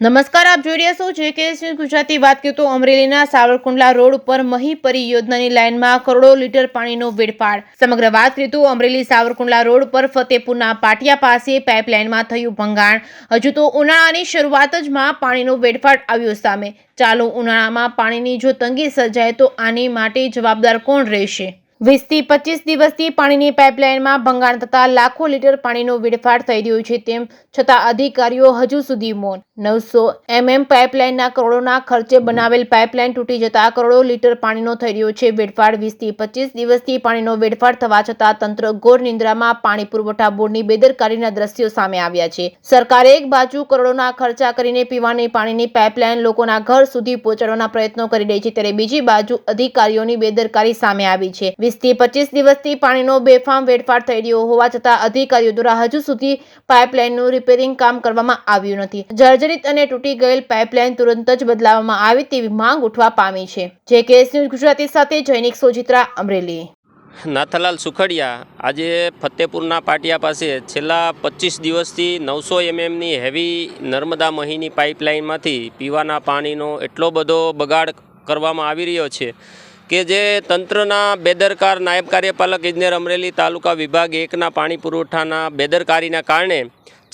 નમસ્કાર, આપ જોઈ રહ્યા છો JKS ગુજરાતી. વાત કરીએ તો અમરેલીના સાવરકુંડલા રોડ ઉપર મહીપરી યોજનાની લાઇનમાં કરોડો લીટર પાણીનો વેડફાટ. સમગ્ર વાત કરીએ તો અમરેલી સાવરકુંડલા રોડ પર ફતેપુરના પાટિયા પાસે પાઇપલાઇનમાં થયું ભંગાણ. હજુ તો ઉનાળાની શરૂઆત જ માં પાણીનો વેડફાટ આવ્યો સામે. ચાલુ ઉનાળામાં પાણીની જો તંગી સર્જાય તો આની માટે જવાબદાર કોણ રહેશે? 20 થી 25 દિવસથી પાણીની પાઇપલાઇનમાં ભંગાણ થતા લાખો લીટર પાણીનો વેડફાટ થઈ રહ્યો છે. તેમ છતાં અધિકારીઓ હજુ સુધી મૌન. 900 mm પાઇપલાઇનના કરોડોના ખર્ચે બનાવેલ પાઇપલાઇન તૂટી જતા કરોડો લીટર પાણીનો થઈ રહ્યો છે વેડફાટ. 20 થી 25 દિવસથી પાણીનો વેડફાટ થવા છતાં તંત્ર ઘોર નિંદ્રામાં. પાણી પુરવઠા બોર્ડની બેદરકારીના દ્રશ્યો સામે આવ્યા છે. સરકારે એક બાજુ કરોડોના ખર્ચા કરીને પીવાની પાણીની પાઇપલાઇન લોકોના ઘર સુધી પહોંચાડવાના પ્રયત્નો કરી રહી છે, ત્યારે બીજી બાજુ અધિકારીઓની બેદરકારી સામે આવી છે. 20 થી 25 દિવસથી પાણીનો બેફામ વેડફાટ થઈ રહ્યો હોવા છતાં અધિકારીઓ દ્વારા હજુ સુધી પાઇપલાઇનનું રિપેરિંગ કામ કરવામાં આવ્યું નથી. જર્જરિત અને તૂટી ગયેલ પાઇપલાઇન તુરંત જ બદલાવવામાં આવે તેવી માંગ ઉઠવા પામી છે. JKS ન્યૂઝ ગુજરાતી સાથે જૈનિક સોજિત્રા, અમરેલી. નાથાલાલ સુખડિયા આજે ફતેપુરના પાટિયા પાસે છેલ્લા 25 દિવસથી 900 mmની હેવી નર્મદા મહીની પાઇપલાઇનમાંથી પીવાના પાણીનો એટલો બધો બગાડ કરવામાં આવી રહ્યો છે કે જે તંત્રના બેદરકાર નાયબ કાર્યપાલક ઇજનેર અમરેલી તાલુકા વિભાગ 1ના પાણી પુરવઠાના બેદરકારીના કારણે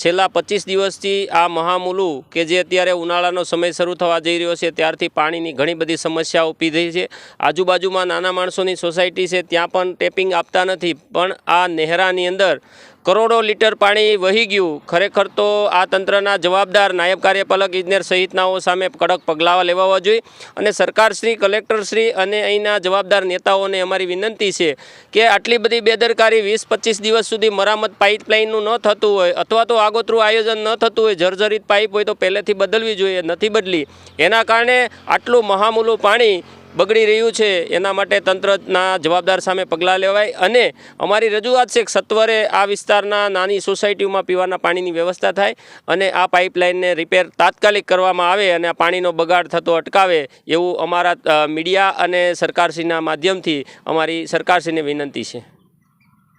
છેલ્લા 25 દિવસથી આ મહામૂલું કે જે અત્યારે ઉનાળાનો સમય શરૂ થવા જઈ રહ્યો છે ત્યારથી પાણીની ઘણી બધી સમસ્યાઓ ઊભી થઈ છે. આજુબાજુમાં નાના માણસોની સોસાયટી છે ત્યાં પણ ટેપિંગ આપતા નથી, પણ આ નહેરાની અંદર કરોડો લીટર પાણી વહી ગયું. ખરેખર તો આ તંત્રના જવાબદાર નાયબ કાર્યપાલક ઇજનેર સહિતનાઓ સામે કડક પગલાં લેવા જોઈએ અને સરકારશ્રી, કલેક્ટરશ્રી અને અહીંના જવાબદાર નેતાઓને અમારી વિનંતી છે કે આટલી બધી બેદરકારી 20-25 દિવસ સુધી મરામત પાઇપલાઇનનું ન થતું હોય અથવા તો આગોતરું આયોજન ન થતું હોય, જર્જરિત પાઇપ હોય તો પહેલેથી બદલવી જોઈએ, નથી બદલી. એના કારણે આટલું મહામૂલું પાણી બગડી રહ્યું છે. એના માટે તંત્રના જવાબદાર સામે પગલાં લેવાય અને અમારી રજૂઆત છે કે સત્વરે આ વિસ્તારના નાની સોસાયટીઓમાં પીવાના પાણીની વ્યવસ્થા થાય અને આ પાઇપલાઇનને રિપેર તાત્કાલિક કરવામાં આવે અને આ પાણીનો બગાડ થતો અટકાવે એવું અમારા મીડિયા અને સરકારશ્રીના માધ્યમથી અમારી સરકારશ્રીને વિનંતી છે.